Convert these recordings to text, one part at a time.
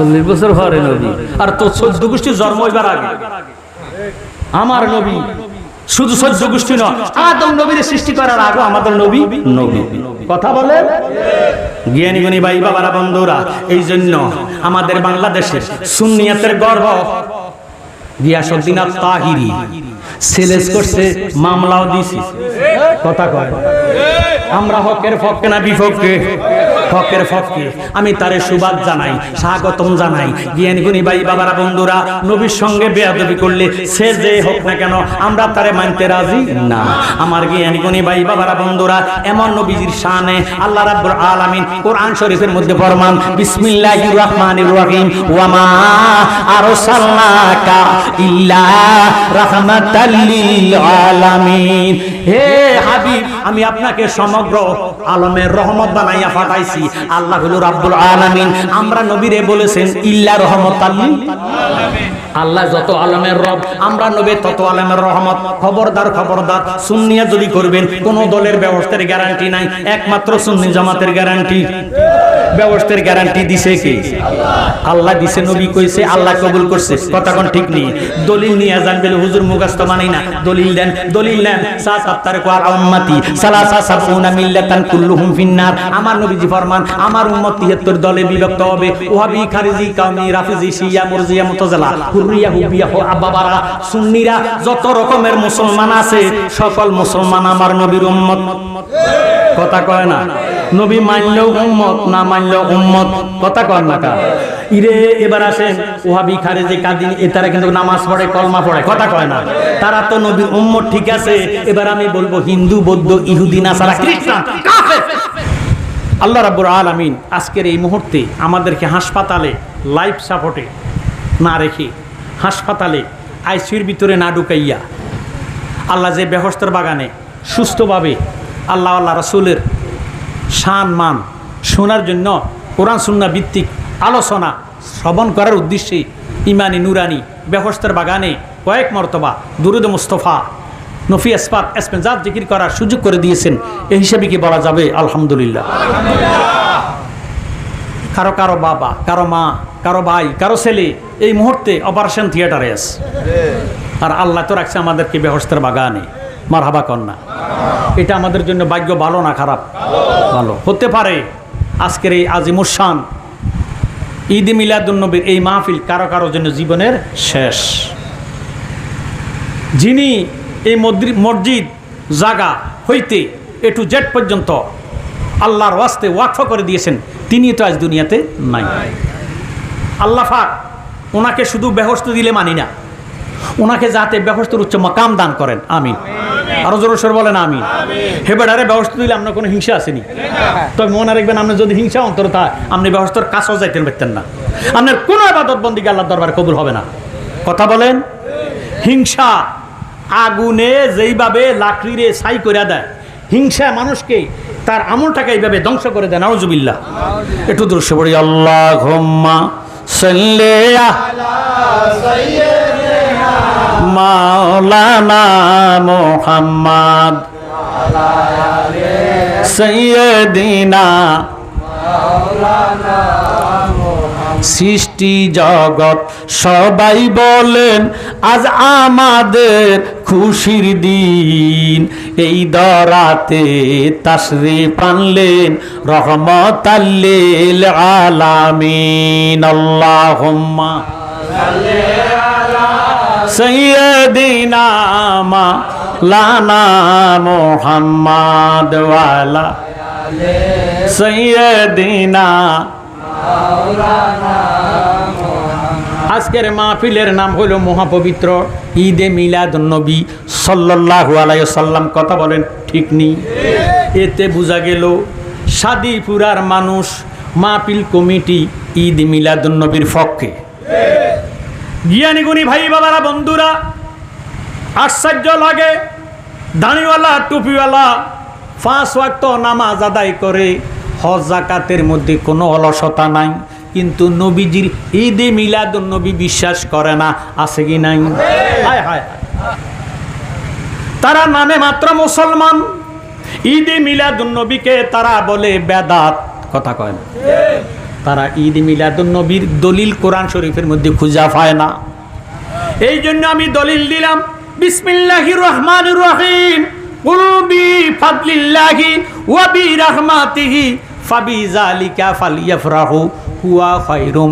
40 বছর পরে নবী, আর তো 14 গোষ্ঠীর জন্ম হইবার আগে আমার নবী। শুধু 14 গোষ্ঠী নয়, আদম নবীর সৃষ্টি করার আগে আমাদের নবী নবী। কথা বলে জ্ঞানী গুণী ভাই বাবারা বন্ধুরা, এই জন্য আমাদের বাংলাদেশের সুন্নিয়াতের গর্ব গিয়াসউদ্দিন আত-তাহিরি সেলেস করছে, মামলাও দিছি। কথা কয় আমরা হকের পক্ষে না বিপক্ষে? হকের পক্ষে। আমি তারে সুবাদ জানাই, স্বাগতম জানাই। জ্ঞানী গুণী ভাই বাবারা বন্ধুরা, নবীর সঙ্গে বেয়াদবি করলে সে যে হোক না কেন আমরা তারে মানতে রাজি না। আমার জ্ঞানী গুণী ভাই বাবারা বন্ধুরা, এমন নবীজির শানে আল্লাহ রাব্বুল আলামিন কোরআন শরীফের মধ্যে ফরমান, বিসমিল্লাহির রহমানির রহিম, ওয়া মা আরসালনাকা ইল্লা রাহমাতাল লিল আলামিন। হে হাবিব, আমি আপনাকে সমগ্র আলমের রহমত বানাইয়া পাঠাইছি। আল্লাহ হলো রাব্বুল আলামিন। আমরা নবীরে বলেছেন ইল্লা রহমাতাল লিল আলামিন। আল্লাহ যত আলমের রব, আমরা নবী তত আলমের রহমত। খবরদার খবরদার, সুন্নিয়া যদি করবেন, কোন দলের ব্যবস্থার গ্যারান্টি নাই, একমাত্র সুন্নি জামাতের গ্যারান্টি। ব্যবস্থার গ্যারান্টি দিছে কে? আল্লাহ দিছে, নবী কইছে, আল্লাহ কবুল করছে। কথা কোন ঠিক নেই? দলিল নিয়ে যান বলে হুজুর মুখস্থ মানি না, দলিল দেন, দলিল দেন। সাতাত্তার কোয়াল উম্মতি সালাসা সাবউনা মিল্লাতান কুল্লুহুম ফিন্নার। আমার নবীজি ফরমান, আমার উম্মত 73 দলে বিভক্ত হবে। ওয়াহাবি, খারিজি, কাউমি, রাফিজি, শিয়া, মুরজিয়া, মুতাজিলা, হুররিয়া, হুবিয়া, আব্বাবারা, সুন্নিরা, যত রকমের মুসলমান আছে, সকল মুসলমান আমার নবীর উম্মত। কথা কয় না? নবী মানলেও উম্মত, না মানলেও উম্মত। কথা কয় না কা? ইরে এবার আসেন ওয়াহাবি, খারিজি, কাদিনী, এতারা কিন্তু নামাজ পড়ে, কলমা পড়ে। কথা কয় না? তারা তো নবীর উম্মত, ঠিক আছে। এবার আমি বলবো হিন্দু, বৌদ্ধ, ইহুদি, নাসারা, খ্রিস্টান, কাফের। আল্লাহ রাব্বুল আলামিন আজকের এই মুহূর্তে আমাদেরকে হাসপাতালে লাইফ সাপোর্টে না রেখে, হাসপাতালে আইসিইউর ভিতরে না ঢুকাইয়া, আল্লাহ যে বেহেশতের বাগানে সুস্থভাবে আল্লাহ আল্লাহ রাসূলের শান মান শোনার জন্য কোরআন সুন্নাহ ভিত্তিক আলোচনা শ্রবণ করার উদ্দেশ্যে ইমানি নুরানি বেহেশতের বাগানে কয়েক মর্তবা দুরুদ মুস্তাফা, নফি আসফাত, এসমেজাত জিকির করার সুযোগ করে দিয়েছেন। এই হিসাবে কি বলা যাবে আলহামদুলিল্লাহ? কারো কারো বাবা, কারো মা, কারো ভাই, কারো ছেলে এই মুহূর্তে অপারেশন থিয়েটারে আছে, আর আল্লাহ তো রাখছে আমাদেরকে বেহেশতের বাগানে। মারহাবা কন্যা। এটা আমাদের জন্য ভাগ্য ভালো না খারাপ? ভালো। হতে পারে আজকের এই আজিমুস শান ঈদ মিলাদুন নবীর এই মাহফিল কারো কারো জন্য জীবনের শেষ। যিনি এই মসজিদ জায়গা হইতে এ টু জেড পর্যন্ত আল্লাহর ওয়াস্তে ওয়াকফ করে দিয়েছেন, তিনি তো আজ দুনিয়াতে নাই। আল্লাহ পাক ওনাকে শুধু বেহেশত দিলে মানি না, ওনাকে যাতে বেহেশতের উচ্চ মাকাম দান করেন। আমিন। আরো জোরে সরে বলেন আমিন। হেবেডারে বেহেশত দিলে আপনার কোনো হিংসা আসেনি, তবে মনে রাখবেন, আপনি যদি হিংসা অন্তর তা আপনি বেহেশতের কাছেও যাইতেন পারতেন না। আপনার কোনো ইবাদত বন্দেগী আল্লাহর দরবারে কবুল হবে না। কথা বলেন। হিংসা আগুনে যেইভাবে লাকড়িরে ছাই করে দেয়, হিংসা মানুষকে তার আমলটাকে এইভাবে ধ্বংস করে দেয়। নাউজুবিল্লাহ। একটু দৃশ্য পড়ি, আল্লাহুম্মা সাল্লি আলা সাইয়্যিদিনা মাওলানা মুহাম্মদ সাইয়্যিদিনা মাওলানা। সৃষ্টি জগৎ সবাই বলেন আজ আমাদের খুশির দিন, এই দরাতে তাশরীফ আনলেন রহমাতাল লিল আলামিন। আল্লাহুম্মা সাল্লি আলা সাইয়্যিদিনা মাওলানা মুহাম্মদ ওয়া আলা সাইয়্যিদিনা। আজকের মাহফিলের নাম হলো মহাপবিত্র ঈদে মিলাদুন নবী সাল্লাল্লাহু আলাইহি ওয়াসাল্লাম। কথা বলেন ঠিক নেই? এতে বোঝা গেল সাদিপুরার মানুষ মাহফিল কমিটি ঈদ মিলাদুন নবীর পক্ষে। জ্ঞানী গুণী ভাই বাবারা বন্ধুরা, আশ্চর্য লাগে, দাড়িওয়ালা টুপিওয়ালা 5 ওয়াক্ত নামাজ আদায় করে, হজ যাকাতের মধ্যে কোনো অলসতা নাই, কিন্তু নবীজির ঈদে মিলাদুন নবী বিশ্বাস করে না। আছে কি নাই? হায় হায়। তারা নামে মাত্র মুসলমান, ঈদে মিলাদুন নবীকে তারা বলে বেদাত। কথা কয় না? তারা ঈদ মিলাদুন নবীর দলিল কোরআন শরীফের মধ্যে খুঁজা পায় না। এই জন্য আমি দলিল দিলাম, বিসমিল্লাহির রহমানির রহিম, কুল বিফাদলিল্লাহি ওয়া বিরাহমাতিহি ফাবিযালিকা ফালইফরাহু হুয়া খায়রুম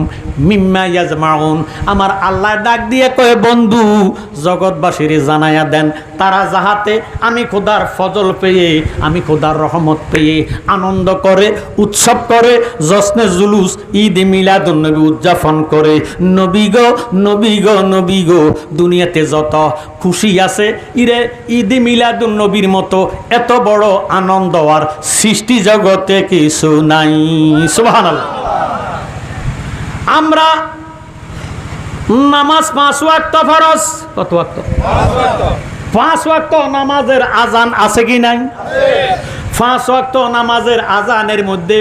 মিম্মা ইয়াজমাউন। আমার আল্লাহ ডাক দিয়ে কয়, বন্ধু জগৎবাসীরে জানায়া দেন তারা যাহাতে আমি খোদার ফজল পেয়ে, আমি খোদার রহমত পেয়ে আনন্দ করে, উৎসব করে, জশ্নে জুলুস ঈদ মিলাদুন নবী উদযাপন করে। নবী গো নবী গো নবী গো, দুনিয়াতে যত খুশি আছে ইরে ঈদ মিলাদুন নবীর মতো এত বড় আনন্দ আর সৃষ্টি জগতে কিছু নাই। সুবহানাল্লাহ। আমরা নামাজ 5 ওয়াক্ত ফরজ, কত ওয়াক্ত? 5 ওয়াক্ত নামাজের আজান আছে কি নাই? 5 ওয়াক্ত নামাজের আজানের মধ্যে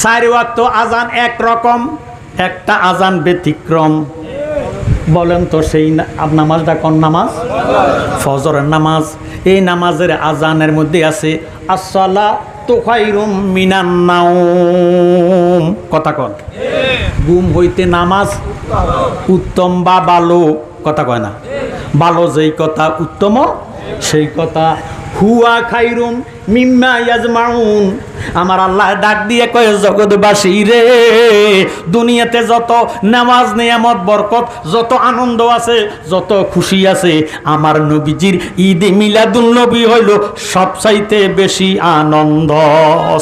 4 ওয়াক্ত আজান এক রকম, একটা আজান ব্যতিক্রম। বলেন তো সেই নামাজটা কোন নামাজ? ফজরের নামাজ। এই নামাজের আজানের মধ্যে আছে আসসালাতু খায়রুম মিনান নাওম। কথা কন, ঘুম হইতে নামাজ উত্তম বা ভালো, কথা কয় না? ভালো যেই কথা উত্তম সেই কথা। হুয়া খায়রুম মিম্মা ইয়াজমাউন। আমার আল্লাহ ডাক দিয়ে কয়, জগৎবাসী রে, দুনিয়াতে যত নামাজ নিয়ামত বরকত, যত আনন্দ আছে, যত খুশি আছে, আমার নবীজির ঈদ মিলাদুন নবী হইল সবচাইতে বেশি আনন্দ।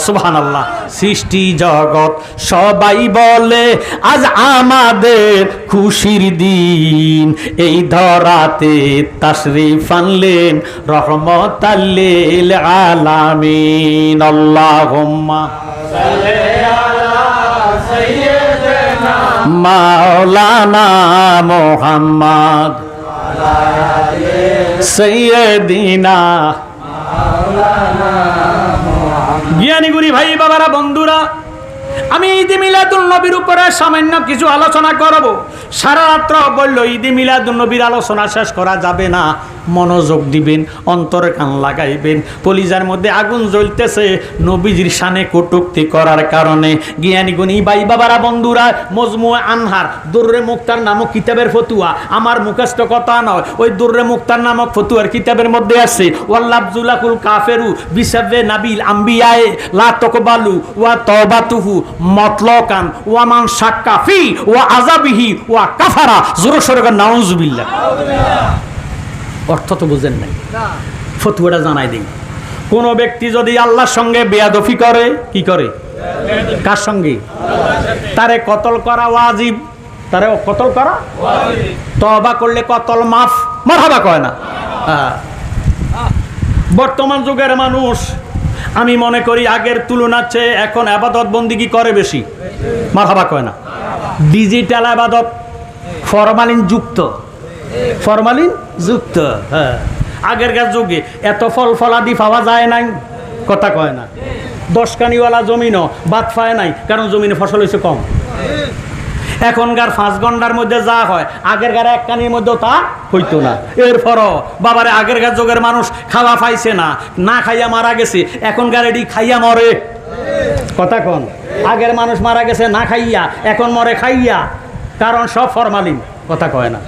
সুবহানাল্লাহ। সৃষ্টি জগৎ সবাই বলে আজ আমাদের খুশির দিন, এই ধরাতে তাশরিফ আনলেন রহমতাল লিল আলামিন। আল্লাহুম্মা সাল্লি আলা সাইয়্যিদিনা মাওলানা মুহাম্মদ ওয়া আলি সাইয়্যিদিনা মাওলানা মুহাম্মদ। জ্ঞানী গুণী ভাই বাবারা, বন্ধুরা, আমি ঈদ মিলাদুন নবীর উপরে সামান্য কিছু আলোচনা করব। সারা রাত্র বলল ঈদ মিলাদুন নবীর আলোচনা শেষ করা যাবে না। মনোযোগ দিবেন, অন্তরে কান লাগাইবেন। কলিজার মধ্যে আগুন জ্বলতেছে নবীজির শানে কটূক্তি করার কারণে। জ্ঞানী গুণী ভাই বাবারা, বন্ধুরা, মজমুয়ে আনহার দুররে মুক্তার নামক কিতাবের ফতুয়া, আমার মুখস্থ কথা নয়, ওই দুররে মুক্তার নামক ফতুয়ার কিতাবের মধ্যে আছে ওয়াল্লাবজুলাকুল কাফেরু বিসাবে নাবিল আম্বিয়ায়ে লা তাকবালু ওয়া তাওবাতুহু মতলকান ওয়া মান শাক্কা ফি ওয়া আযাবিহি ওয়া কাফারা। জোরে সোরে নাউজুবিল্লাহ। অর্থ তো বুঝেন নাই, ফতুয়াটা জানাই দিই। কোন ব্যক্তি যদি আল্লাহর সঙ্গে বেয়াদফি করে, কি করে? কার সঙ্গে? তারে কতল করা ওয়াজিব, তারে কতল করা ওয়াজিব। তওবা করলে কতল মাফ। মারহাবা কয় না? বর্তমান যুগের মানুষ আমি মনে করি আগের তুলনার চেয়ে এখন ইবাদত বন্দেগী করে বেশি। মারহাবা কয় না? ডিজিটাল ইবাদত, ফরমালিন যুক্ত, ফরমালিন যুক্ত। হ্যাঁ, আগেরকার যুগে এত ফল ফলাদি পাওয়া যায় নাই, কথা কয় না? 10 কানিওয়ালা জমিনও বাদ পায় নাই, কারণ জমিনে ফসল হয়েছে কম। এখনকার 5 ঘন্টার মধ্যে যা হয় আগেরকার 1 কানির মধ্যেও তা হইতো না। এরপরও বাবারে আগেরকার যুগের মানুষ খাওয়া পাইছে না, না খাইয়া মারা গেছে, এখনকার এটি খাইয়া মরে। কথা কন? আগের মানুষ মারা গেছে না খাইয়া, এখন মরে খাইয়া, কারণ সব ফরমালিন। কথা কয় না?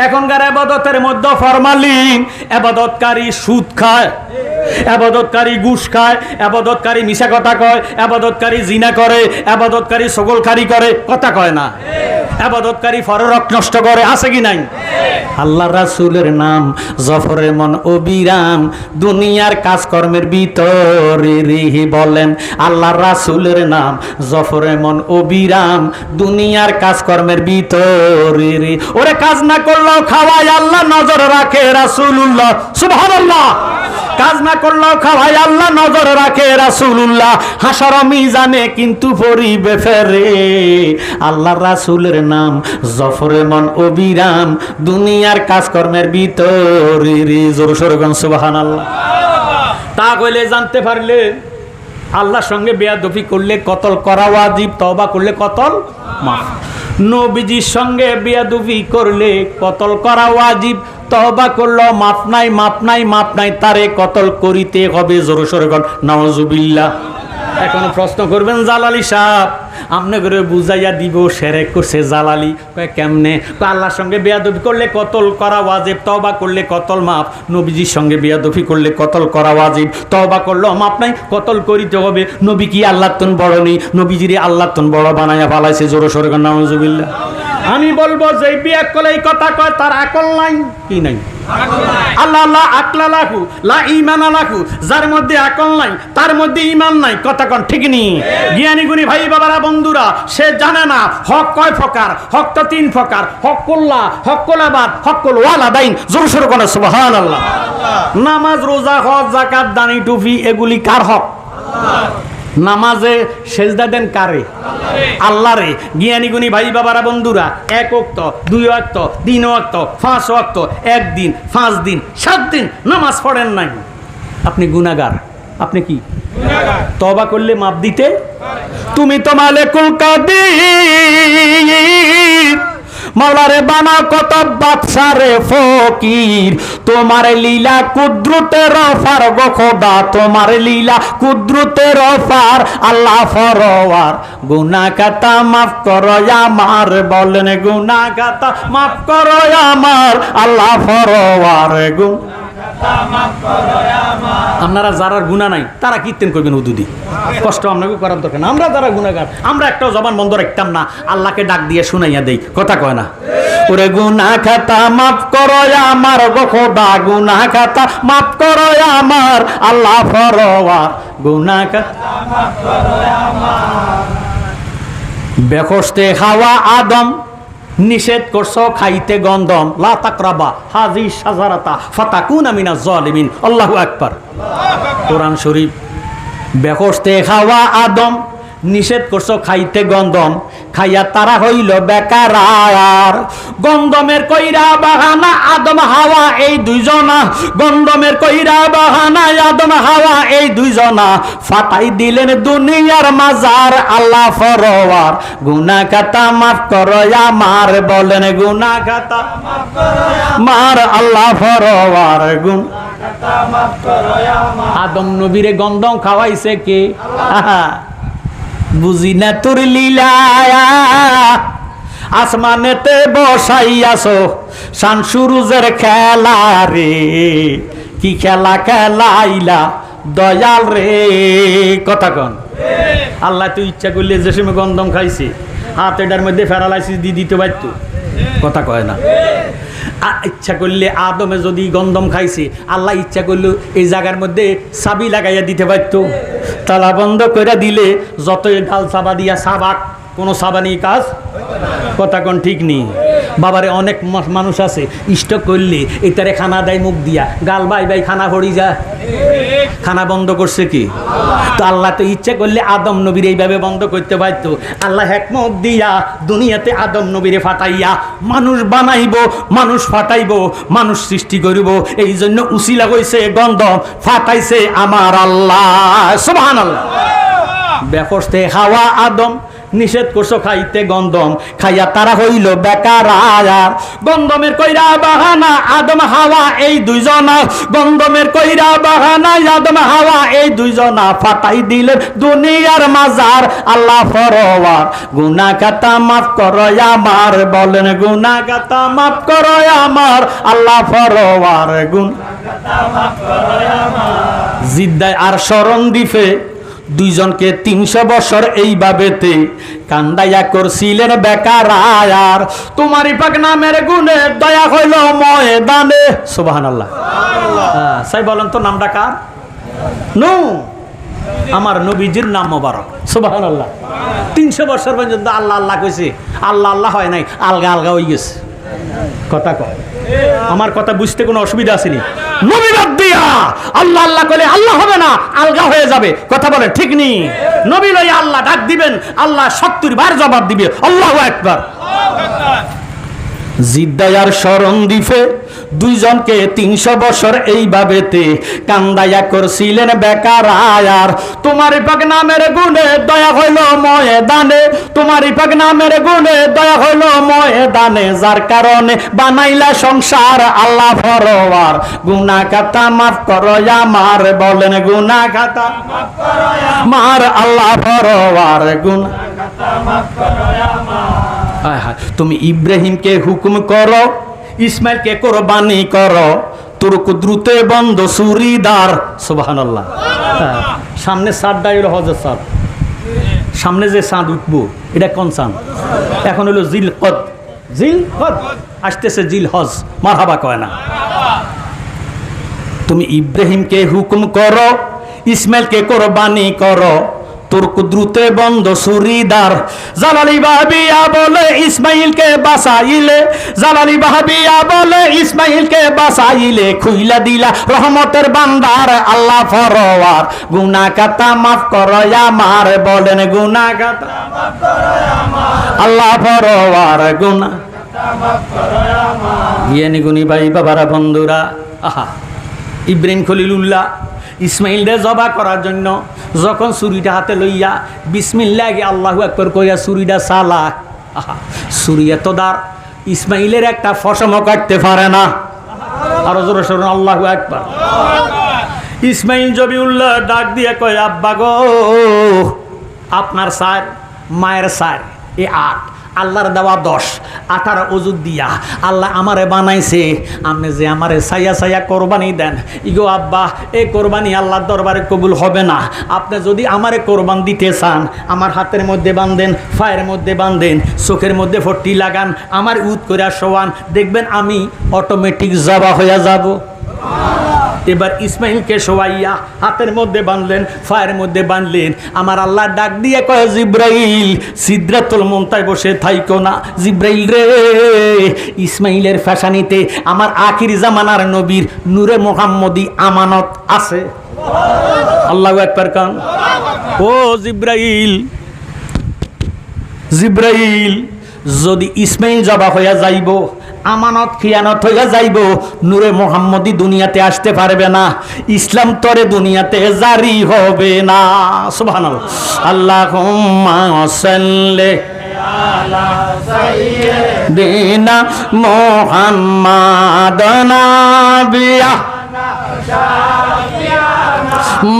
এখনকার ইবাদতের মধ্যে ফরমালিন। ইবাদতকারী সুদ খায়, ইবাদতকারী ঘুষ খায়, ইবাদতকারী মিছা কথা কয়, ইবাদতকারী জিনা করে, ইবাদতকারী সগলকারী করে। কথা কয় না? ইবাদতকারী ফররক নষ্ট করে, আছে কি নাই? আল্লাহর রাসূলের নাম জফরে মন অবিরাম, দুনিয়ার কাজকর্মের ভিতরে রেহি বলেন আল্লাহর রাসূলের নাম জফরে মন অবিরাম, দুনিয়ার কাজকর্মের ভিতরে রে। ওরে কাজ না করলেও খাওয়াই আল্লাহ নজর রাখে রাসূলুল্লাহ। সুবহানাল্লাহ। কাজ না করলেও খাওয়াই আল্লাহ নজর রাখে রাসূলুল্লাহ। হাসর মিজানে কিন্তু পরিবে ফেরে আল্লাহর রাসূলের নাম জফরে মন অবিরাম, দুনিয়ার কাজকর্মের ভিতরে রে। জোরে সোরে গান সুবহানাল্লাহ। তা কইলে জানতে পারলে আল্লাহর সঙ্গে বেয়াদবি করলে কতল করা ওয়াজিব, তওবা করলে কতল মাফ। নবীজির সঙ্গে বেয়াদবি করলে কতল করা ওয়াজিব, তওবা করলো মাফ নাই, মাফ নাই, মাফ নাই, তারে কতল করিতে হবে। জোরে সোরে গান নাউজুবিল্লাহ। এখন প্রশ্ন করবেন জালালি সাহেব, আমনে করে বুঝাইয়া দিব শিরক করছে জালালি। কয় কেমনে? কয় আল্লাহর সঙ্গে বেয়াদবি করলে কতল করা ওয়াজিব, তওবা করলে কতল মাফ। নবীজির সঙ্গে বেয়াদবি করলে কতল করা ওয়াজিব, তওবা করলেও মাফ নাই, কতল করিতে হবে। নবী কি আল্লাহর তুন বড় নেই? নবীজিরে আল্লাহর তুন বড় বানাইয়া ফালাইছে। জোরে সোরে কর নাউজুবিল্লাহ। আমি বলবো যে বিয়ে করলে এই কথা কয় তার আকল নাই। কি নাই? আল্লাহ আল্লাহ আকলা লাখু লা ঈমানা লাখু, যার মধ্যে আকল নাই তার মধ্যে ঈমান নাই। কথা কোন ঠিক নি? জ্ঞানী গুণী ভাই বাবারা বন্ধুরা, সে জানে না হক কয় প্রকার। হক তো তিন প্রকার, হকুল্লাহ, হকুল আবাদ, হকুল ওয়ালাদাইন। জোরে সোরে কোন সুবহানাল্লাহ। নামাজ, রোজা, হজ, যাকাত, দানি, টুপি এগুলি কার হক? নামাজে সেজদা দেন কারে? আল্লাহরে। জ্ঞানী গুণী ভাই বাবারা বন্ধুরা, 1 ওয়াক্ত, 2 ওয়াক্ত, 3 ওয়াক্ত, 5 ওয়াক্ত, 1 দিন, 5 দিন, 7 দিন নামাজ পড়েন নাই, আপনি গুনাহগার। আপনি কি? তওবা করলে মাপ দিতে? তুমি তো মালিকুল কাদির, মাওলারে বানাও কত বাদশারে ফকির। তোমার লীলা কুদরতের অফার গো খোদা, তোমার লীলা কুদরতের অফার। আল্লাহ ফরওয়ার, গুনাহ খাতা মাফ করো আমার। বলেন গুনাহ খাতা মাফ করো আমার। আল্লাহ ফরওয়ার, গুনাহ খাতা মাফ করো আমার। আপনারা যারা গুনাহ নাই তারা কীর্তন করবেন হুদুদি, কষ্ট আপনাকে করার দরকার না। আমরা যারা গুনাহগার, আমরা একটাও জবান বন্ধ রাখতাম না, আল্লাহকে ডাক দিয়ে শুনাইয়া দেই। কথা কয় না? ওরে গুনাহ খাতা মাফ করো আমার গো খোদা, গুনাহ খাতা মাফ করো আমার। আল্লাহ ফরওয়ার, গুনাহ খাতা মাফ করো আমার। বেহেশতে হাওয়া আদম নিষেধ করছো খাইতে গন্ধম। লা তাকরাবা হাযি শাজারাতা ফাতাকুনা মিনাজ জালিমিন। আল্লাহু আকবার। কোরআন শরীফ। বেহেশতে হাওয়া আদম নিষেধ করছো খাইতে গন্ধম, খাইয়া তারা হইল বেকার। গন্ধমের কইরা বাহানা আদম হাওয়া এই দুইজনা, গন্ধমের কইরা বাহানা আদম হাওয়া এই দুইজনা, ফাটাই দিলেন দুনিয়ার মাজার। আল্লাহ ফরওয়ার, গুনাহ খাতা মাফ করো আমার। বলেন গুনাহ খাতা মাফ করো আমার। আল্লাহ ফরওয়ার, গুনাহ খাতা মাফ করো আমার। আদম নবীরে গন্ধম খাওয়াইছে কে? বুঝি না তোর লীলা, আসমানেতে বসাইয়াছো শান সুরুজের খেলা রে। কি খেলা খেলাইলা দয়াল রে? কথা কন। আল্লাহ তো ইচ্ছা করলে যে সময় গন্ধম খাইছে হাত এটার মধ্যে প্যারালাইসিস দিয়ে দিতে পারতো। কথা কয় না? ইচ্ছা করলে আদমে যদি গন্ধম খাইছে, আল্লাহ ইচ্ছা করলে এই জায়গার মধ্যে চাবি লাগাইয়া দিতে পারতো। তালা বন্ধ করে দিলে যতই ডাল চাবা দিয়া সাবাক, কোনো সাবানি কাজ। কথা কোন ঠিক নেই? বাবারে অনেক মানুষ আছে স্টক করলে এটারে খানা দেয় মুখ দিয়া, গাল বাই বাই খানা পড়ি যায়। খানা বন্ধ করছে কি? তো আল্লাহ তো ইচ্ছা করলে আদম নবীর এইভাবে বন্ধ করতে পারতো। আল্লাহ হিকমত দিয়া দুনিয়াতে আদম নবীরে ফাটাইয়া মানুষ বানাইব, মানুষ ফাটাইব, মানুষ সৃষ্টি করিব। এই জন্য উসিলা হইছে গন্ধম, ফাটাইছে আমার আল্লাহ। সুবহানাল্লাহ। বেহেশতে হাওয়া আদম নিষেধ করছো খাইতে গন্ধম, খাইয়া তারা হইল বেকার। গন্ধমের কইরা বাহানা আদম হাওয়া এই দুইজনা, গন্ধমের কইরা বাহানা আদম হাওয়া এই দুইজনা, ফাটাই দিলেন দুনিয়ার মাজার। আল্লাহ ফরওয়ার, গুনাহ খাতা মাফ করো আমার। বলেন গুনাহ খাতা মাফ করো আমার। আল্লাহ ফরওয়ার, গুনাহ খাতা মাফ করো আমার। জিদ্দায় আর শরণ দিফে দুইজনকে 300 বছর এইভাবেতে কান্দাইয়া করছিলেন বেকার। আর তোমারই পাক নামের গুণে দয়া হইল ময়দানে। সুবহানাল্লাহ। সাই বলেন তো নামটা কার? নু আমার নবীজির নাম মোবারক। সুবহানাল্লাহ। 300 বছর পর্যন্ত আল্লাহ আল্লাহ কইছে, আল্লাহ আল্লাহ হয় নাই, আলগা আলগা হয়ে গেছে। কথা কয়? আমার কথা বুঝতে কোনো অসুবিধা আসেনি? নবী বাদ দিয়া আল্লাহ আল্লাহ কইলে আল্লাহ হবে না, আলগা হয়ে যাবে। কথা বলে ঠিক নেই? নবী লইয়া আল্লাহ ডাক দিবেন, আল্লাহ 70 বার জবাব দিবে। আল্লাহু আকবার। জিদ্দায়ার শরণ দিফে দুইজনকে 300 বছর এইভাবেতে কান্দাইয়া করছিলেন বেকার। আর তোমার পাক নামের গুণে দয়া হইল ময়দানে, তোমার পাক নামের গুণে দয়া হইল ময়দানে। ময়দানে, যার কারণে বানাইলা সংসার আল্লাহ পরওয়ার। গুনাহ খাতা মাফ করো আমার, বলেন গুনাহ খাতা মাফ করো আমার আল্লাহ পরওয়ার, গুনাহ খাতা মাফ করো আমার। তুমি ইব্রাহিমকে হুকুম করো, ইসমাইলকে কোরবানি করো, তোর কুদরতে বন্ধ সুরিদার। সুবহানাল্লাহ। সামনে সাতটাই হলো হজের সাত, সামনে যে চাঁদ উঠবো এটা কোন চাঁদ? এখন হলো জিলকদ, জিলকদ আসতেছে জিলহজ, মারহাবা কয় না। তুমি ইব্রাহিমকে হুকুম করো, ইসমাইলকে কোরবানি করো, তোর কুদরতে বন্ধ সুরিদার। জালালি ভাবিয়া বলে ইসমাইলকে বাঁচাইলে, জালালি ভাবিয়া বলে ইসমাইলকে বাঁচাইলে, খুইলা দিলা রহমতের বান্দার আল্লাহ পরওয়ার। গুনাহ খাতা মাফ করো আমার, বলেন গুনাহ খাতা মাফ করো আমার আল্লাহ পরওয়ার, গুনাহ খাতা মাফ করো আমার। জ্ঞানী গুণী ভাই বাবারা বন্ধুরা, আহা, ইব্রাহিম খলিলুল্লাহ ইসমাইলকে জবা করার জন্য যখন ছুরিটা হাতে লইয়া বিসমিল্লাহি আল্লাহু আকবার কইয়া ছুরিটা চালা, আহা, ছুরি এত দার, ইসমাইলের একটা ফসমও কাটতে পারে না। আরো জোরে শুনুন আল্লাহু আকবার। ইসমাইল জবিউল্লাহ ডাক দিয়ে কয়, আব্বা গো, আপনার সার মায়ের সার এ 8, আল্লাহর দেওয়া 10, 18 ওজুদ দিয়া আল্লাহ আমারে বানাইছে, আপনি যে আমারে ছায়া ছায়া কোরবানি দেন, ইগো আব্বা এই কোরবানি আল্লাহর দরবারে কবুল হবে না। আপনি যদি আমারে কোরবান দিতে চান, আমার হাতের মধ্যে বাঁধেন, পায়ের মধ্যে বাঁধেন, চোখের মধ্যে ফট্টি লাগান, আমার উদ করে শোয়ান, দেখবেন আমি অটোমেটিক জবা হয়ে যাব। এবার ইসমাইলকে শোয়াইয়া হাতের মধ্যে বাঁধলেন, পায়ের মধ্যে বাঁধলেন। আমার আল্লাহ ডাক দিয়ে কয়, জিব্রাইল সিদরাতুল মুনতায় বসে থাইকো না। জিব্রাইল রে, ইসমাইলের ফ্যাশানিতে আমার আখির জামানার নবীর নূরে মুহাম্মদী আমানত আছে। আল্লাহু আকবার কান। ও জিব্রাইল, জিব্রাইল যদি ইসমাইল জবা হইয়া যাইব, আমানত খিয়ানত হইয়া যাইব, নূরে মুহাম্মদী দুনিয়াতে আসতে পারবে না, ইসলাম তরে দুনিয়াতে জারি হবে না। সুবহানাল্লাহ। আল্লাহুম্মা সাল্লি আলা সাইয়্যিদিনা মুহাম্মাদ নাবিয়া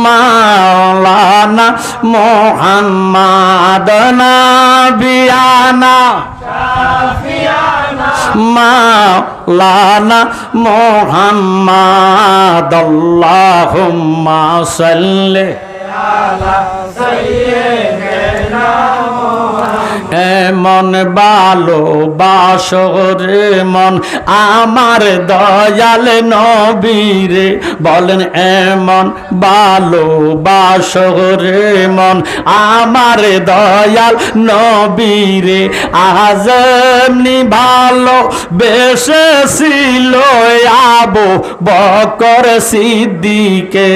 মাওলানা মুহাম্মাদ নাবিয়ানা মাওলানা মুহাম্মাদ আল্লাহুম্মা সাল্লি আলা সাইয়্যিদিনা এমন ভালোবাসো রে মন আমার দয়াল নবীরে, বলেন এমন ভালোবাসো রে মন আমার দয়াল নবীরে, আজ এমনি ভালো বেসেছিল আবু বকর সিদ্দিকে।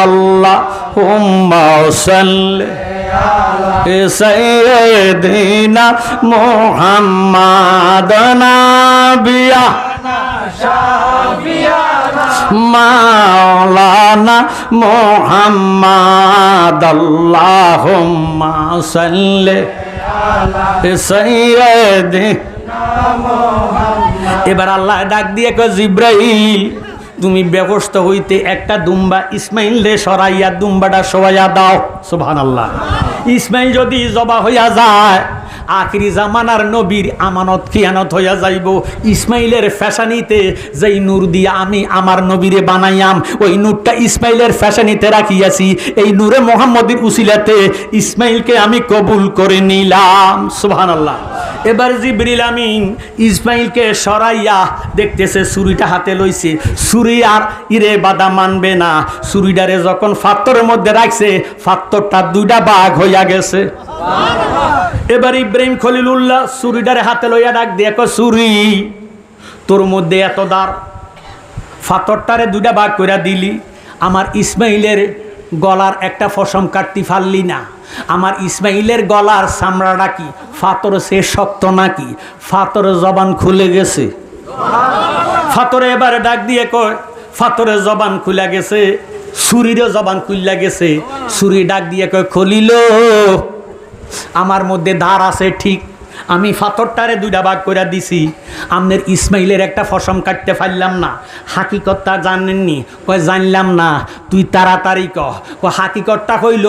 আল্লাহুম্মা সাল্লি সাইয়্যিদিনা মুহাম্মাদ নাবিয়া মাওলানা মুহাম্মাদ আল্লাহুম্মা সাল্লি সাইয়্যিদিনা মুহাম্মাদ। এবার আল্লাহ ডাক দিয়ে কয়, জিব্রাইল তুমি ব্যবস্থা হইতে একটা দুম্বা ইসমাইল রে সরাইয়া দুম্বাটা শোয়াইয়া দাও। সুবহানাল্লাহ। ইসমাইল যদি জবা হইয়া যায়, আখিরি জামানার নবীর আমানত খিয়ানত হইয়া যাইব। ইসমাইলের ফ্যাশানিতে যেই নূর দিয়া আমি আমার নবীরে বানাইয়াম, ওই নূরটা ইসমাইলের ফ্যাশানিতে রাখিয়াছি। এই নূরে মুহাম্মদের উসিলাতে ইসমাইলকে আমি কবুল করে নিলাম। সুবহানাল্লাহ। এবার জিবরিল আমিন ইসমাইলকে সরাইয়া দেখতেছে ছুরিটা হাতে লইছে, ছুরি আর ইরে বাদা মানবে না। ছুরিটারে যখন ফাত্তরের মধ্যে রাখছে, ফাত্তরটা 2টা ভাগ হইয়া গেছে। এবার ইব্রাহিম খলিলুল্লাহ ছুরিটারে হাতে লইয়া ডাক দিয়ে কয়, ছুরি তোর মধ্যে এত দার, ফাত্তরটারে 2টা ভাগ কইরা দিলি, আমার ইসমাইলের গলার একটা ফসম কাটতে পারলি না। আমার ইসমাইলের গলার চামড়াটা কি ফাতর সে শক্ত নাকি? ফাতরের জবান খুলে গেছে। ফাতরে এবারে ডাক দিয়ে কয়, ফাতরের জবান খুলে গেছে, ছুরিরও জবান খুলে গেছে। ছুরি ডাক দিয়ে কয়, খলিল আমার মধ্যে ধার আছে ঠিক, আমি ফাতরটারে দুইটা ভাগ করে দিছি, আপনার ইসমাইলের একটা ফসম কাটতে পারলাম না। হাকিকতটা জানেননি? কয় জানলাম না। তুই তাড়াতাড়ি হাকিকতটা হইল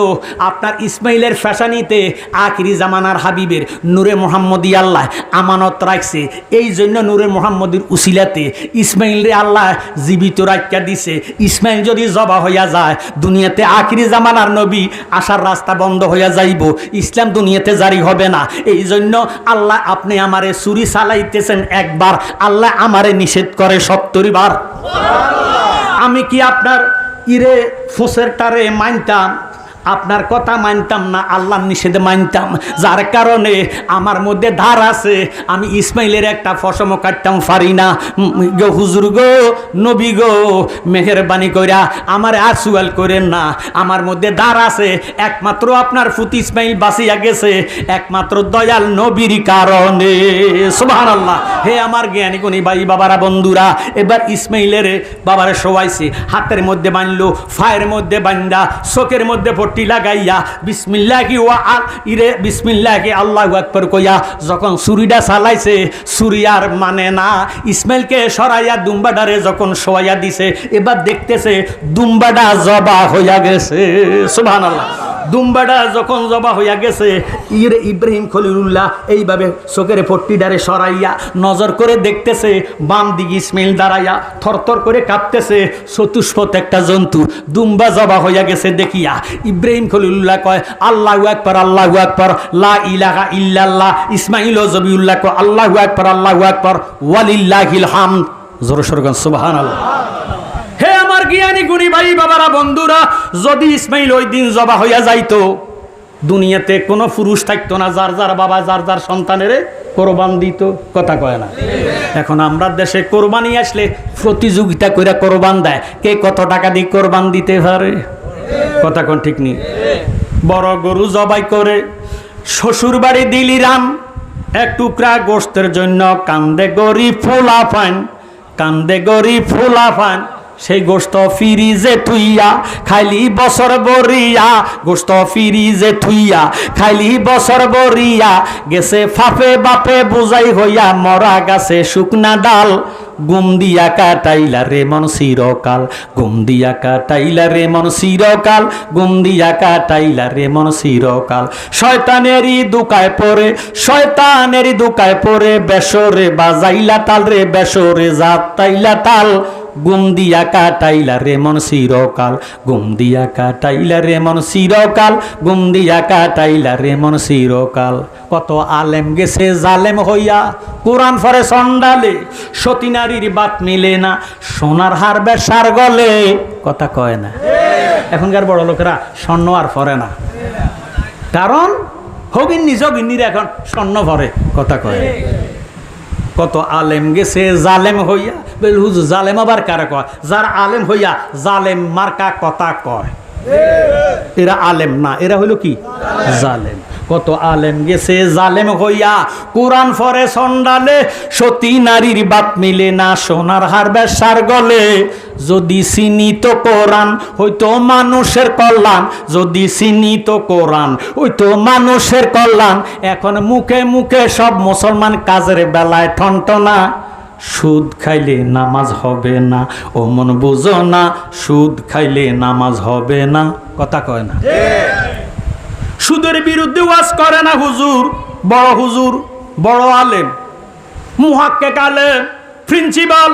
আপনার ইসমাইলের ফ্যাশানিতে আখিরি জামানার হাবিবের নূরে মোহাম্মদী আল্লাহ আমানত রাখছে। এই জন্য নূরে মোহাম্মদীর উসিলাতে ইসমাইলরে আল্লাহ জীবিত রাখিয়া দিছে। ইসমাইল যদি জবা হইয়া যায়, দুনিয়াতে আখিরি জামানার নবী আসার রাস্তা বন্ধ হইয়া যাইব, ইসলাম দুনিয়াতে জারি হবে না। এই জন্য আল্লাহ আপনি আমারে ছুরি চালাইতেছেন একবার, আল্লাহ আমারে নিষেধ করে 70 বার। আমি কি আপনার ফোসের টারে মানতাম? আপনার কথা মানতাম না, আল্লাহর নিষেধে মানতাম। যার কারণে আমার মধ্যে ধার আছে, আমি ইসমাইলের একটা ফসমও কাটতাম পারি না। হুজুর গো, নবী গো, মেহেরবানি কইরা আমার আসুয়াল করেন না। আমার মধ্যে ধার আছে, একমাত্র আপনার ফুতি ইসমাইল বাঁচিয়া গেছে একমাত্র দয়াল নবীর কারণে। সুবহানাল্লাহ। হে আমার জ্ঞানী গুণী ভাই বাবারা, বন্ধুরা, এবার ইসমাইলের বাবারে শোয়াইছে, হাতের মধ্যে বাঁধলো, ফায়ের মধ্যে বান্ধা, চোখের মধ্যে লাগাইয়া বিসমিল্লাহি ওয়া বিসমিল্লাহি আল্লাহু আকবার কইয়া যখন ছুরিটা চালাইছে, ছুরি আর মানে না, ইসমাইলকে সরাইয়া দুম্বাডারে যখন শোয়াইয়া দিছে, এবার দেখতেছে দুম্বাডা জবা হইয়া গেছে। সুবহানাল্লাহ। দুম্বাডা যখন জবা হইয়া গেছে, ইব্রাহিম খলিলুল্লাহ এইভাবে চোখের পট্টিডারে সরাইয়া নজর করে দেখতেছে, বাম দিকে ইসমাইল দাঁড়াইয়া থরথর করে কাঁপতেছে। চতুষ্পথ একটা জন্তু দুম্বা জবা হইয়া গেছে দেখিয়া ইব্রাহিম খলিলুল্লাহ কয় আল্লাহু আকবার, আল্লাহু আকবার, লা ইলাহা ইল্লাল্লাহ। ইসমাইল ও জবিউল্লাহ কয় আল্লাহু আকবার, আল্লাহু আকবার, ওয়ালিল্লাহিল হামদ। জোরে সোরে বলেন সুবহানাল্লাহ। হে আমার জ্ঞানী গুণী ভাই বাবারা, বন্ধুরা, যদি ইসমাইল ওই দিন জবা হইয়া যাইতো, দুনিয়াতে কোনো পুরুষ থাকতো না যার যার বাবা যার যার সন্তানের কোরবান দিত। কথা কয় না? এখন আমরা দেশে কোরবানি আসলে প্রতিযোগিতা করে কোরবান দেয়, কে কত টাকা দিয়ে কোরবান দিতে পারে। কথা কোন ঠিক নেই? বড় গরু জবাই করে শ্বশুর বাড়ি দিলি রাম, এক টুকরা গোশতের জন্য কান্দে গরিব ফোলা ফান, কান্দে গরিব ফোলা ফান। সেই গোশত ফিরিজে থুইয়া খাইলি বছর বরিয়া, গোশত ফিরিজে থুইয়া খাইলি বছর বরিয়া। গেছে ফাফে বাপে বুঝাই হইয়া, মরা গাছে শুকনা ডাল। গুম দিয়া কাটাইলা রে মন চিরকাল, গুম দিয়া কাটাইলা রে মন চিরকাল, গুম দিয়া কাটাইলা রে মন চিরকাল। শয়তানেরই দুকায় পড়ে, শয়তানেরই দুকায় পড়ে, বেসরে বাজাইলা তাল রে, বেসরে যাতাইলা তাল। গুম দিয়া কাটাইলা রে মন চিরকাল, গুম দিয়া কাটাইলা রে মন চিরকাল, গুম দিয়া কাটাইলা রে মন চিরকাল। কত আলেম গেছে জালেম হইয়া, কোরআন ফরে সন্ডালে, সতী নারীর বাত মিলে না, সোনার হার বেশার গলে। কথা কয় না? এখনকার বড় লোকেরা স্বর্ণ আর ফরে না, কারণ হগিন্নি জগিন্নির এখন স্বর্ণ ভরে। কথা কয়? কত আলেম গেছে জালেম হইয়া। বল হুজুর জালেম আবার কারা কয়? যারা আলেম হইয়া জালেম মার্কা কথা কয়, এরা আলেম না, এরা হইল কি? জালেম। কত আলেম গেছে জালেম হইয়া, কোরআন ফরে সন্ডালে, সতী নারীর বাত মিলে না, সোনার হার বেশার গলে। যদি চিনিত কোরআন হইতো মানুষের কল্যাণ, যদি চিনিত কোরআন হইতো মানুষের কল্যাণ। এখন মুখে মুখে সব মুসলমান কাজের বেলায় ঠনটনা। সুদ খাইলে নামাজ হবে না, ও মন বুঝো না, সুদ খাইলে নামাজ হবে না। কথা কয় না? সুদের বিরুদ্ধে ওয়াজ করে না হুজুর, বড় আলেম, মুহাক্কিক আলেম, প্রিন্সিপাল,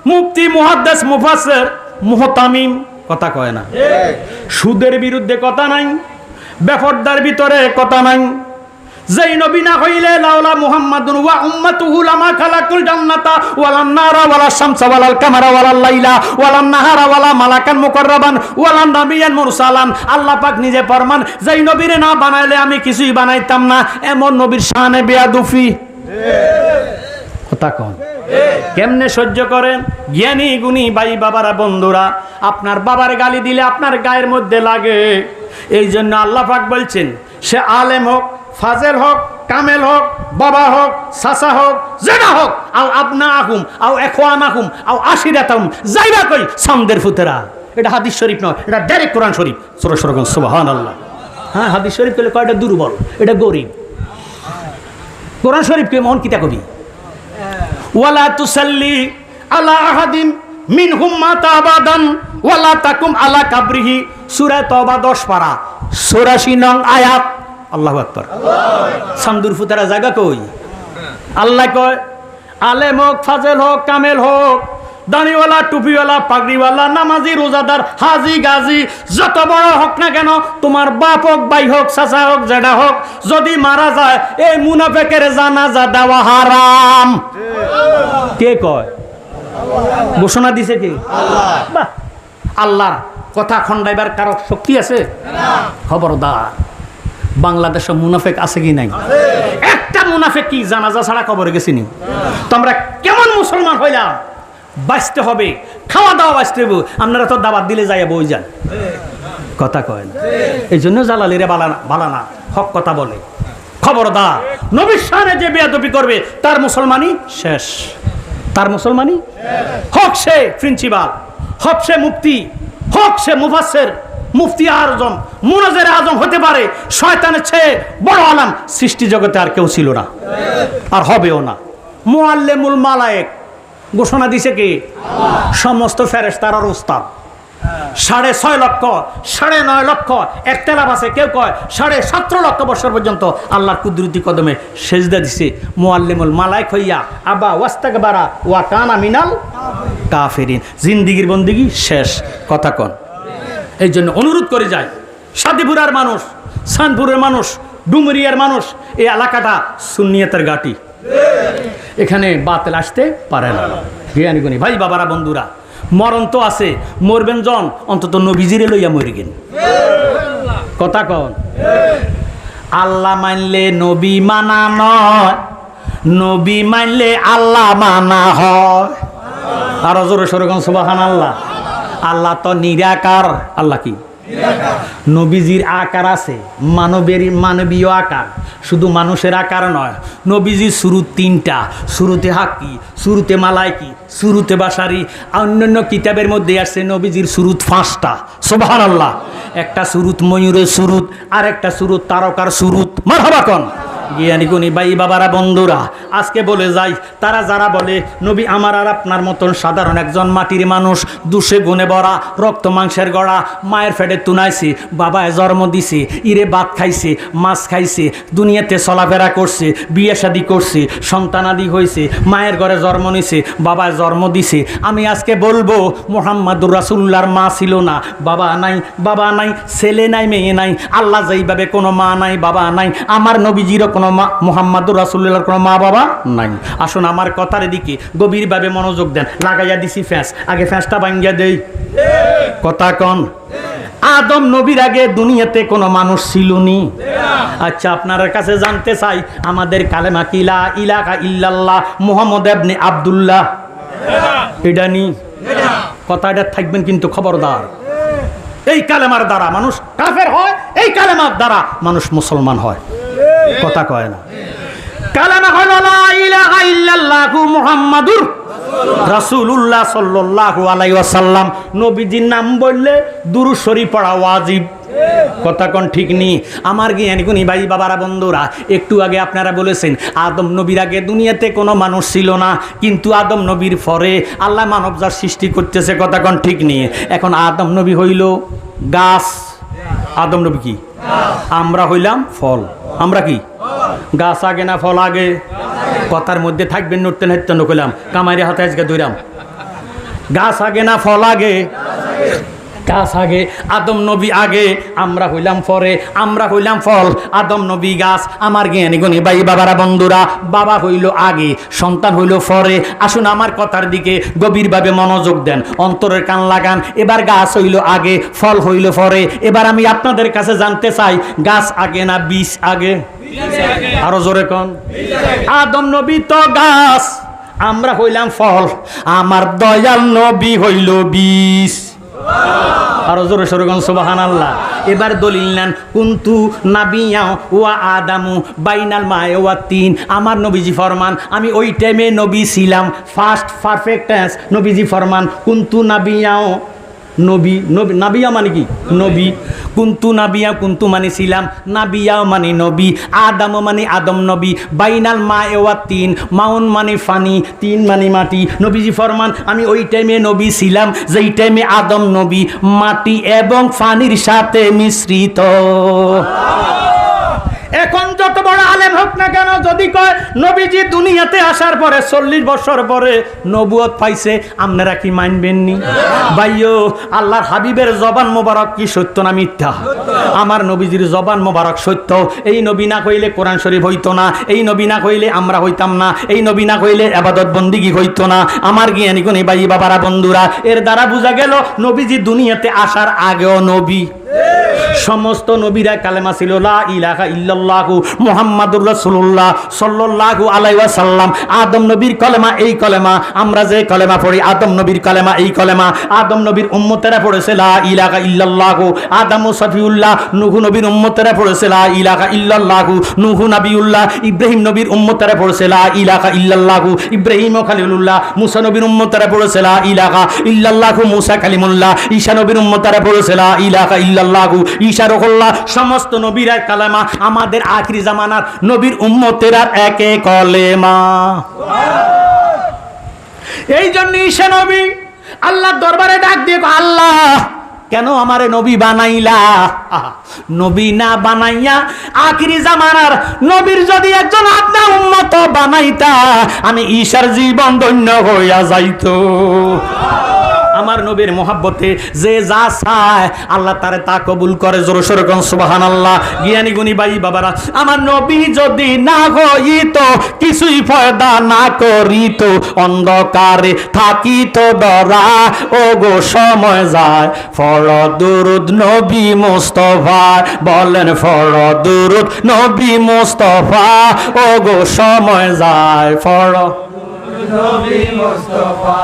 মুফতি, মুহাদ্দিস, মুফাসসির, মুহতামিম। কথা কয় না? সুদের বিরুদ্ধে কথা নাই, বেপরদার ভিতরে কথা নাই। যেই নবী না হইলে লাউলা মুহাম্মাদুন ওয়া উম্মাতুহু লামা খালাকুল জান্নাতা ওয়ালান নারা ওয়ালা শামসা ওয়ালাল কামারা ওয়ালাল লাইলা ওয়ালান নাহারা ওয়ালা মালাকান মুকাররাবান ওয়ালান নাবিয়ান মুরসালান। আল্লাহ পাক নিজে ফরমান, যেই নবীরে না বানাইলে আমি কিছুই বানাইতাম না। এমন নবীর শানে বেয়াদুফি। কথা কোন? কেমনে সহ্য করেন? জ্ঞানী গুণী ভাই বাবারা, বন্ধুরা, আপনার বাবার গালি দিলে আপনার গায়ের মধ্যে লাগে। এই জন্য আল্লাহ পাক বলছেন, সে আলেম হোক, ফাজেল হোক, কামেল হোক, বাবা হোক, চাচা হোক, জেনা হোক, আও আপনা আহুম, আও এখওয়ান আহুম, আও আশিরাতাহুম, যাইবা কই সামদের ফুতেরা। এটা হাদিস শরীফ নয়, এটা ডাইরেক্ট কোরআন শরীফ। সুবহানাল্লাহ। হ্যাঁ, হাদিস শরীফ কইলে কয়টা দুর্বল, এটা গরিব। কোরআন শরীফকে মন কিতা কবি ওয়ালা তুসাল্লি আলা আহাদিন মিনহুম মাতা আবাদান ওয়ালা তাকুম আলা কাবরিহি সূরা তওবা 10 পারা 84 নং আয়াত। আল্লাহু আকবার। সামদুর ফুতারা জায়গা কই? আল্লাহ কয় আলেম হোক, ফাজেল হোক, কামেল হোক, দাড়িওয়ালা, টুপিওয়ালা, পাগড়িওয়ালা, নামাজি, রোজাদার, হাজি, গাজী, যত বড় হোক না কেন, তোমার বাপ হোক, ভাই হোক, চাচা হোক, জেঠা হোক, যদি মারা যায় এই মুনাফিকের জানাজা দেওয়া হারাম। কে কয়? ঘোষণা দিছে কে? আল্লাহ। আল্লাহর কথা খন্ডাইবার কারো শক্তি আছে? খবরদার, বাংলাদেশে মুনাফিক আছে কি নাই? একটা মুনাফিক কি জানাজা ছাড়া কবরে গেছিনি? তোমরা কেমন মুসলমান হইলাম? বাঁচতে হবে, খাওয়া দাওয়া বাঁচতে হবে। আপনারা তো দাওয়াত দিলে যাইয়া বই যান, কথা কয় না। এই জন্য জালালিরে বালানা হক কথা বলে। খবরদার, নবীর শানে যে বেয়াদবি করবে তার মুসলমানই শেষ, তার মুসলমানই হক সে প্রিন্সিপাল, হক সে মুফতি, হক সে মুফাসসির, মুফতি আজম, মুনাজ্জির আজম হতে পারে। শয়তানের চেয়ে বড় আলেম সৃষ্টি জগতে আর কেউ ছিল না, আর হবেও না। মুআল্লিমুল মালায়েক ঘোষণা দিছে কি? সমস্ত ফেরেশতার উস্তাদ। 6.5 লক্ষ, 9.5 লক্ষ, একতেলাপ আছে, কেউ কয় 17.5 লক্ষ বছর পর্যন্ত আল্লাহর কুদরতি কদমে সেজদা দিছে মুআল্লিমুল মালায়েক হইয়া। আবা ওয়াস্তাকবারা ওয়া কানা মিনাল কাফিরিন। জিন্দিগির বন্দিগি শেষ, কথা কন। এই জন্য অনুরোধ করে যায়, সাদিপুরার মানুষ, সানপুরের মানুষ, ডুমরিয়ার মানুষ, এই এলাকাটা সুন্নিয়তের ঘাঁটি, এখানে বাতিল আসতে পারে না। জ্ঞানী গুণী ভাই বাবারা বন্ধুরা, মরণ তো আছে, মরবেন জন অন্তত নবীজিরে লইয়া মরে গেন, কথা কন। আল্লাহ মানলে নবী মানা নয়, নবী মানলে আল্লাহ মানা হয়। আরো জোরে সরে কোন সুবহানাল্লাহ। আল্লাহ তো নিরাকার। আল্লাহ কি? নবীজির আকার আছে, মানবীয় আকার, শুধু মানুষের আকার নয়। নবীজির সুরুত 3টা, সুরুতে হাক্কি, সুরুতে মালাইকি, সুরুতে বাসারি। অন্যান্য কিতাবের মধ্যে আসছে নবীজির সুরুত 5টা। সুবহানাল্লাহ। একটা সুরুত ময়ূরের সুরুত, আর একটা সুরুত তারকার সুরুত। মারহাবা কোন জ্ঞানী গুণী ভাই বাবারা বন্ধুরা, আজকে বলে যাই, তারা যারা বলে নবী আমার আর আপনার মতন সাধারণ একজন মাটির মানুষ, দুষে গুণে ভরা, রক্ত মাংসের গড়া, মায়ের ফেটে তুনাইছে, বাবায় জন্ম দিছে, ইরে ভাত খাইছে, মাছ খাইছে, দুনিয়াতে চলাফেরা করছে, বিয়ে শাদী করছে, সন্তানাদি হয়েছে, মায়ের ঘরে জন্ম নিছে, বাবায় জন্ম দিছে। আমি আজকে বলবো মুহাম্মাদুর রাসূলুল্লাহর মা ছিল না, বাবা নাই, বাবা নাই, ছেলে নাই, মেয়ে নাই। আল্লাহ যেইভাবে কোনো মা নাই, বাবা নাই, আমার নবীজিরও কোনো মা, মুহাম্মাদুর রাসূলুল্লাহর কোনো মা বাবা নাই। আসুন আমার কথার দিকে গভীরভাবে মনোযোগ দেন। লাগাইয়া দিছি ফ্যাঁস, আগে ফ্যাঁসটা ভাঙ্গিয়া দেই, কথা কন। আদম নবীর আগে দুনিয়াতে কোনো মানুষ ছিল নি? আচ্ছা, আপনার কাছে জানতে চাই, আমাদের কালেমা কি? লা ইলাহা ইল্লাল্লাহ মুহাম্মদ ইবনে আব্দুল্লাহ, এটা নি? কথাটা থাকবেন কিন্তু, খবরদার। এই কালেমার দ্বারা মানুষ কাফের হয়, এই কালেমার দ্বারা মানুষ মুসলমান হয়, কথা কয় না। কালেমা হলো লা ইলাহা ইল্লাল্লাহু মুহাম্মাদুর রাসূলুল্লাহ সাল্লাল্লাহু আলাইহি ওয়াসাল্লাম। নবীজির নাম বললে দুরূদ শরীফ পড়া ওয়াজিব, কথা কোন ঠিক নি? আমার জ্ঞানী গুণী ভাই বাবারা বন্ধুরা, একটু আগে আপনারা বলেছেন আদম নবীর আগে দুনিয়াতে কোনো মানুষ ছিল না, কিন্তু আদম নবীর পরে আল্লাহ মানবজাত সৃষ্টি করতেছে, কথা কোন ঠিক নি? এখন আদম নবী হইল গাছ, আদম নবী কি? আমরা হইলাম ফল। আমরা কি? গাছ আগে না ফল আগে? কথার মধ্যে থাকবেন, নড়তে নাড়তে কইলাম, কামাইরে হাতে আজকে দইরাম। গাছ আগে না ফল আগে? গাছ আগে, আদম নবী আগে, আমরা হইলাম পরে, আমরা হইলাম ফল, আদম নবী গাছ। আমার জ্ঞানী গুণী ভাই বাবারা বন্ধুরা, বাবা হইল আগে, সন্তান হইল পরে। আসুন আমার কথার দিকে গভীরভাবে মনোযোগ দেন, অন্তরের কান লাগান। এবার গাছ হইল আগে, ফল হইল পরে। এবার আমি আপনাদের কাছে জানতে চাই, গাছ আগে না বীজ আগে? আরো জোরে কোন। আদম নবী তো গাছ, আমরা হইলাম ফল, আমার দয়াল নবী হইল বীজ। আরো জোরে সরে কোন সুবহানাল্লাহ। এবার দলিল নেন, কুনতু নাবিয়্যা ওয়া আদামু বাইনাল মায়ে ওয়া তিন। আমার নবীজি ফরমান, আমি ওই টাইমে নবী ছিলাম, ফার্স্ট পারফেক্ট টেন্স। নবীজি ফরমান কুনতু নাবিয়্যা নবী, নবী নাবিয়া মানে কি? নবী। কুন্তু নাবিয়া, কুন্তু মানে ছিলাম, নাবিয়া মানে নবী, আদম মানে আদম নবী, বাইনাল মা এওয়া তিন, মাউন মানে ফানি, তিন মানে মাটি। নবীজি ফরমান আমি ওই টাইমে নবী ছিলাম যেই টাইমে আদম নবী মাটি এবং ফানির সাথে মিশ্রিত। এখন যত বড় আলেম হোক না কেন, যদি কয় নবীজি দুনিয়াতে আসার পরে 40 বছর পরে নবুয়ত পাইছে, আপনারা কি মানবেন নি? ভাইও, আল্লাহর হাবিবের জবান মোবারক কি সত্য না মিথ্যা? আমার নবীজির জবান মোবারক সত্য। এই নবী না কইলে কোরআন শরীফ হইতো না, এই নবী না কইলে আমরা হইতাম না, এই নবী না কইলে ইবাদত বন্দিগি হইতো না। আমার জ্ঞানী গুণী ভাই বাবারা বন্ধুরা, এর দ্বারা বোঝা গেল নবীজি দুনিয়াতে আসার আগেও নবী। সমস্ত নবীরা কালেমা ছিল লা ইলাহা ইল্লাল্লাহু মুহাম্মাদুর রাসূলুল্লাহ সাল্লাল্লাহু আলাইহি ওয়াসাল্লাম। আদম নবীর কলেমা এই কলেমা, আমরা যে কলেমা পড়ি আদম নবীর কলেমা এই কলেমা। আদম নবীর উম্মতেরা পড়েছে লা ইলাহা ইল্লাল্লাহু, আদম সফিউল্লাহ নূহ নবীর উম্মতেরা পড়েছে লা ইলাহা ইল্লাল্লাহু, নূহ নবিউল্লাহ। ইব্রাহিম নবীর উম্মতেরা পড়েছে লা ইলাহা ইল্লাল্লাহু, ইব্রাহিম খলিলুল্লাহ। মুসা নবীর উম্মতেরা পড়েছে লা ইলাহা ইল্লাল্লাহু, মুসা কালিমুল্লাহ। ঈসা নবীর উম্মতেরা পড়েছে লা ইলাহা ইল্লাল্লাহু, ঈসা রুহুল্লাহ। সমস্ত নবীরা কালেমা, আমাদের আখিরি জামানার নবীর উম্মতেরা একে কলেমা। এই জন্য ঈসা নবী আল্লাহর দরবারে ডাক দিয়ে আল্লাহ কেন আমারে নবী বানাইলা? নবী না বানাইয়া আখিরি জামানার নবীর যদি একজন আপনার উম্মত বানাইতা, আমি ঈসার জীবন ধন্য হইয়া যাইতো। আমার নবীর মোহাব্বতে যে যা চায় আল্লাহ তারে তা কবুল করে। জোরে সোরে কোন সুবহানাল্লাহ। জ্ঞানী গুণী ভাই বাবারা, আমার নবী যদি না হইত, কিছুই ফায়দা না করিত, অন্ধকারে থাকিত ডরা, ও গো সময় যায় ফড় দুরুদ নবী মুস্তাফা, বলেন ফড় দুরুদ নবী মুস্তাফা, ও গো সময় যায় ফড় নবী মুস্তাফা।